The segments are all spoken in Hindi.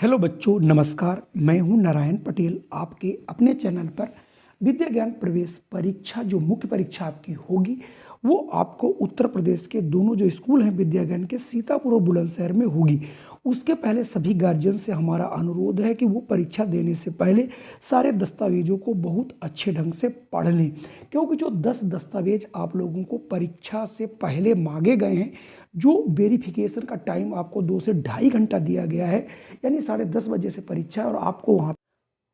हेलो बच्चों, नमस्कार। मैं हूं नारायण पटेल, आपके अपने चैनल पर। विद्या ज्ञान प्रवेश परीक्षा जो मुख्य परीक्षा आपकी होगी वो आपको उत्तर प्रदेश के दोनों जो स्कूल हैं विद्या ज्ञान के, सीतापुर और बुलंदशहर में होगी। उसके पहले सभी गार्जियन से हमारा अनुरोध है कि वो परीक्षा देने से पहले सारे दस्तावेजों को बहुत अच्छे ढंग से पढ़ लें, क्योंकि जो 10 दस्तावेज आप लोगों को परीक्षा से पहले मांगे गए हैं, जो वेरिफिकेशन का टाइम आपको 2 से ढाई घंटा दिया गया है, यानी 10:30 बजे से परीक्षा है और आपको वहाँ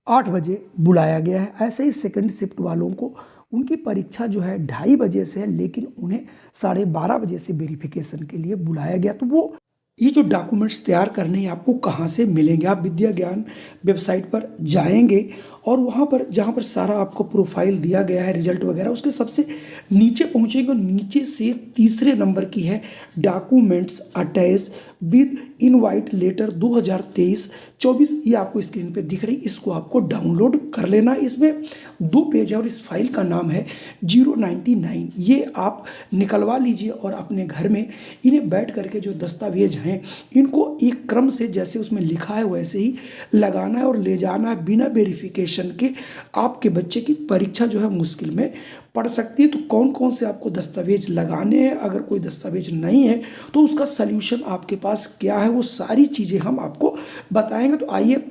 8 बजे बुलाया गया है। ऐसे ही सेकंड शिफ्ट वालों को उनकी परीक्षा जो है 2:30 बजे से है, लेकिन उन्हें 12:30 बजे से वेरिफिकेशन के लिए बुलाया गया। तो वो ये जो डॉक्यूमेंट्स तैयार करने हैं आपको कहाँ से मिलेंगे? आप विद्या ज्ञान वेबसाइट पर जाएंगे और वहाँ पर जहाँ पर सारा आपको प्रोफाइल दिया गया है, रिजल्ट वगैरह, उसके सबसे नीचे पहुँचेंगे और नीचे से तीसरे नंबर की है documents attach with invite letter 2023-24। ये आपको स्क्रीन पे दिख रही, इसको आपको डाउनलोड कर लेना। इसमें 2 पेज है और इस फाइल का नाम है 099। ये आप निकलवा लीजिए और अपने घर में इन्हें बैठ करके जो दस्तावेज हैं इनको एक क्रम से जैसे उसमें लिखा है वैसे ही लगाना है और ले जाना है। बिना वेरिफिकेशन के आपके बच्चे की परीक्षा जो है मुश्किल में पड़ सकती है। तो कौन कौन से आपको दस्तावेज लगाने हैं, अगर कोई दस्तावेज नहीं है तो उसका सल्यूशन आपके पास क्या है, वो सारी चीज़ें हम आपको बताएंगे। तो आइए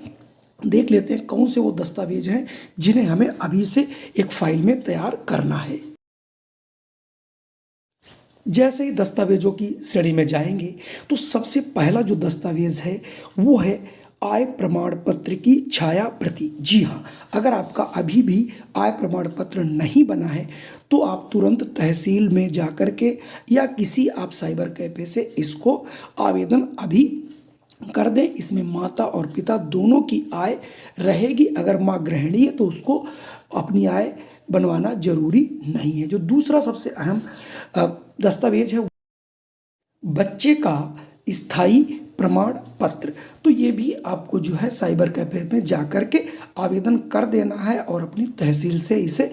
देख लेते हैं कौन से वो दस्तावेज हैं जिन्हें हमें अभी से एक फाइल में तैयार करना है। जैसे ही दस्तावेजों की श्रेणी में जाएंगे तो सबसे पहला जो दस्तावेज है वो है आय प्रमाण पत्र की छाया प्रति। जी हाँ, अगर आपका अभी भी आय प्रमाण पत्र नहीं बना है तो आप तुरंत तहसील में जाकर के या किसी आप साइबर कैफे से इसको आवेदन अभी कर दें। इसमें माता और पिता दोनों की आय रहेगी। अगर माँ गृहिणी है तो उसको अपनी आय बनवाना जरूरी नहीं है। जो दूसरा सबसे अहम अ, दस्तावेज है बच्चे का स्थायी प्रमाण पत्र। तो ये भी आपको जो है साइबर कैफे में जाकर के आवेदन कर देना है और अपनी तहसील से इसे।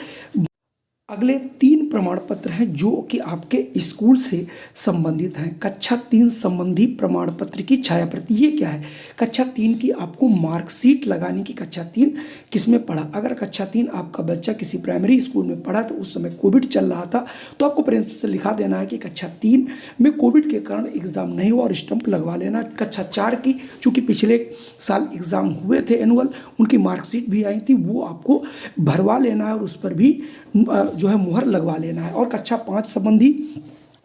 अगले 3 प्रमाण पत्र हैं जो कि आपके स्कूल से संबंधित हैं। कक्षा 3 संबंधी प्रमाण पत्र की छाया प्रति। ये क्या है? कक्षा 3 की आपको मार्कशीट लगाने की। कक्षा 3 किस में पढ़ा? अगर कक्षा 3 आपका बच्चा किसी प्राइमरी स्कूल में पढ़ा तो उस समय कोविड चल रहा था तो आपको प्रिंसिपल से लिखा देना है कि कक्षा 3 में कोविड के कारण एग्जाम नहीं हुआ और स्टंप लगवा लेना। कक्षा 4 की चूंकि पिछले साल एग्जाम हुए थे एनुअल, उनकी मार्कशीट भी आई थी, वो आपको भरवा लेना है और उस पर भी जो है मुहर लगवा लेना है। और कक्षा 5 संबंधी,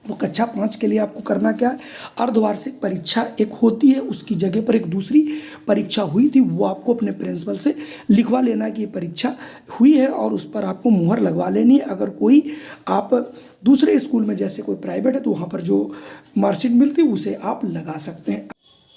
वो कक्षा 5 के लिए आपको करना क्या है? अर्धवार्षिक परीक्षा एक होती है, उसकी जगह पर एक दूसरी परीक्षा हुई थी, वो आपको अपने प्रिंसिपल से लिखवा लेना है कि ये परीक्षा हुई है और उस पर आपको मुहर लगवा लेनी है। अगर कोई आप दूसरे स्कूल में जैसे कोई प्राइवेट है तो वहाँ पर जो मार्कशीट मिलती है उसे आप लगा सकते हैं।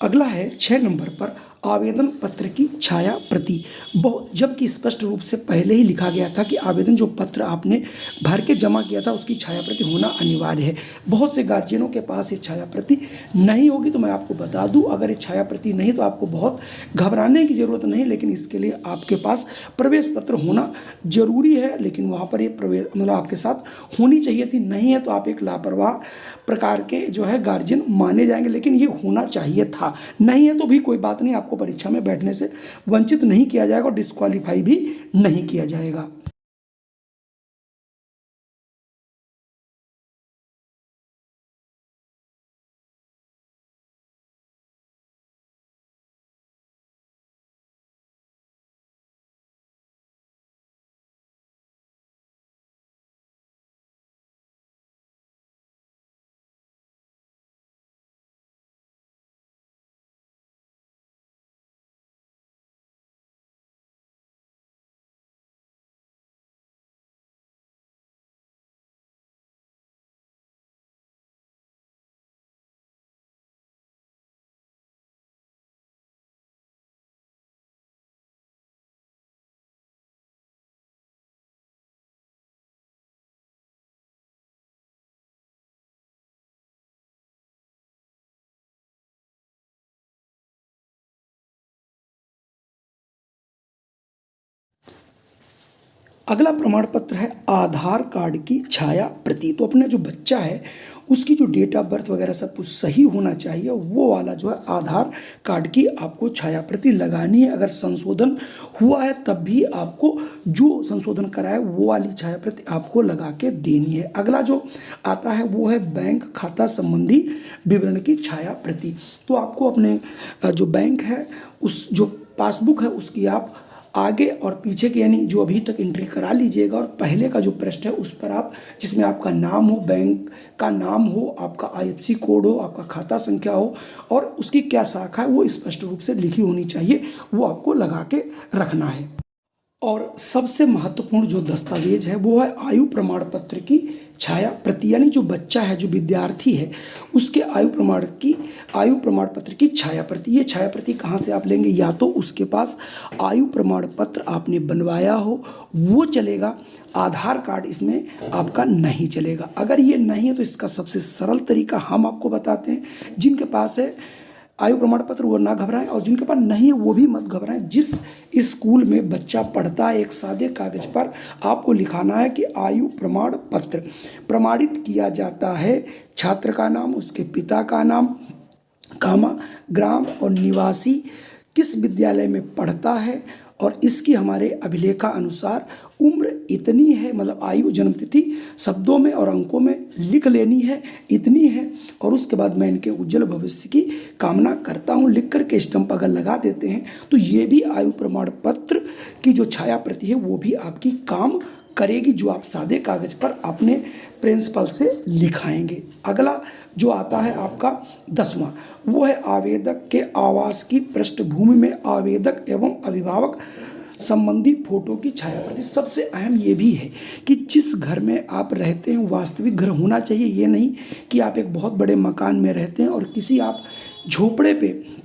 अगला है 6 नंबर पर आवेदन पत्र की छाया प्रति। बहुत जबकि स्पष्ट रूप से पहले ही लिखा गया था कि आवेदन जो पत्र आपने भर के जमा किया था उसकी छाया प्रति होना अनिवार्य है। बहुत से गार्जियनों के पास ये छाया प्रति नहीं होगी, तो मैं आपको बता दूं अगर ये छाया प्रति नहीं तो आपको बहुत घबराने की जरूरत नहीं, लेकिन इसके लिए आपके पास प्रवेश पत्र होना जरूरी है। लेकिन वहाँ पर ये प्रवेश मतलब आपके साथ होनी चाहिए थी, नहीं है तो आप एक लापरवाह प्रकार के जो है गार्जियन माने जाएंगे, लेकिन ये होना चाहिए था। नहीं है तो भी कोई बात नहीं, आपको परीक्षा में बैठने से वंचित नहीं किया जाएगा और डिस्क्वालीफाई भी नहीं किया जाएगा। अगला प्रमाण पत्र है आधार कार्ड की छाया प्रति। तो अपने जो बच्चा है उसकी जो डेट ऑफ बर्थ वगैरह सब कुछ सही होना चाहिए, वो वाला जो है आधार कार्ड की आपको छाया प्रति लगानी है। अगर संशोधन हुआ है तब भी आपको जो संशोधन कराए वो वाली छाया प्रति आपको लगा के देनी है। अगला जो आता है वो है बैंक खाता संबंधी विवरण की छाया प्रति। तो आपको अपने जो बैंक है उस जो पासबुक है उसकी आप आगे और पीछे के यानी जो अभी तक एंट्री करा लीजिएगा, और पहले का जो पृष्ठ है उस पर आप जिसमें आपका नाम हो, बैंक का नाम हो, आपका IFSC कोड हो, आपका खाता संख्या हो और उसकी क्या शाखा है वो स्पष्ट रूप से लिखी होनी चाहिए, वो आपको लगा के रखना है। और सबसे महत्वपूर्ण जो दस्तावेज है वो है आयु प्रमाण पत्र की छाया प्रति, यानी जो बच्चा है जो विद्यार्थी है उसके आयु प्रमाण पत्र की छाया प्रति। ये छाया प्रति कहाँ से आप लेंगे? या तो उसके पास आयु प्रमाण पत्र आपने बनवाया हो वो चलेगा, आधार कार्ड इसमें आपका नहीं चलेगा। अगर ये नहीं है तो इसका सबसे सरल तरीका हम आपको बताते हैं। जिनके पास है आयु प्रमाण पत्र वो ना घबराएं, और जिनके पास नहीं है वो भी मत घबराएं। जिस स्कूल में बच्चा पढ़ता है एक सादे कागज पर आपको लिखाना है कि आयु प्रमाण पत्र प्रमाणित किया जाता है, छात्र का नाम, उसके पिता का नाम, कामा, ग्राम और निवासी किस विद्यालय में पढ़ता है, और इसकी हमारे अभिलेखा अनुसार उम्र इतनी है, मतलब आयु जन्मतिथि शब्दों में और अंकों में लिख लेनी है, इतनी है, और उसके बाद मैं इनके उज्जवल भविष्य की कामना करता हूँ लिख करके स्टंप अगर लगा देते हैं तो ये भी आयु प्रमाण पत्र की जो छाया प्रति है वो भी आपकी काम करेगी, जो आप सादे कागज पर अपने प्रिंसिपल से लिखाएंगे। अगला जो आता है आपका 10वां, वो है आवेदक के आवास की पृष्ठभूमि में आवेदक एवं अभिभावक संबंधी फोटो की छाया प्रति। सबसे अहम ये भी है कि जिस घर में आप रहते हैं वास्तविक घर होना चाहिए। ये नहीं कि आप एक बहुत बड़े मकान में रहते हैं और किसी आप झोपड़े पे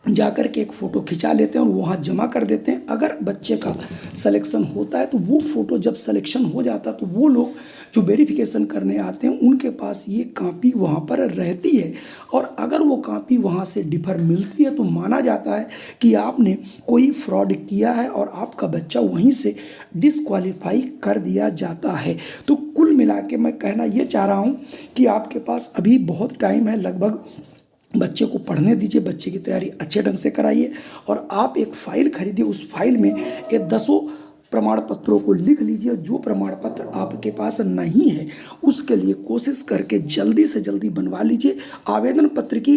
जाकर के एक फ़ोटो खिंचा लेते हैं और वहाँ जमा कर देते हैं। अगर बच्चे का सिलेक्शन होता है तो वो फ़ोटो जब सिलेक्शन हो जाता है तो वो लोग जो वेरिफिकेशन करने आते हैं उनके पास ये कॉपी वहाँ पर रहती है, और अगर वो कॉपी वहाँ से डिफर मिलती है तो माना जाता है कि आपने कोई फ्रॉड किया है और आपका बच्चा वहीं से डिसक्वालीफाई कर दिया जाता है। तो कुल मिला के मैं कहना ये चाह रहा हूँ कि आपके पास अभी बहुत टाइम है, लगभग बच्चे को पढ़ने दीजिए, बच्चे की तैयारी अच्छे ढंग से कराइए, और आप एक फ़ाइल खरीदिए, उस फाइल में ये 10 प्रमाण पत्रों को लिख लीजिए। जो प्रमाण पत्र आपके पास नहीं है उसके लिए कोशिश करके जल्दी से जल्दी बनवा लीजिए। आवेदन पत्र की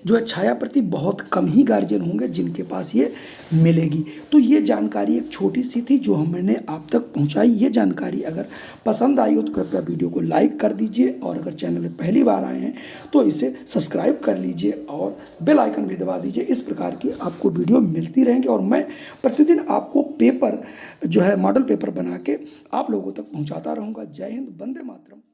जो है छाया प्रति बहुत कम ही गार्जियन होंगे जिनके पास ये मिलेगी। तो ये जानकारी एक छोटी सी थी जो हमने आप तक पहुंचाई। ये जानकारी अगर पसंद आई हो तो कृपया वीडियो को लाइक कर दीजिए, और अगर चैनल में पहली बार आए हैं तो इसे सब्सक्राइब कर लीजिए और बेल आइकन भी दबा दीजिए। इस प्रकार की आपको वीडियो मिलती रहेंगी और मैं प्रतिदिन आपको पेपर जो है मॉडल पेपर बना के आप लोगों तक पहुंचाता रहूंगा। जय हिंद, वंदे मातरम।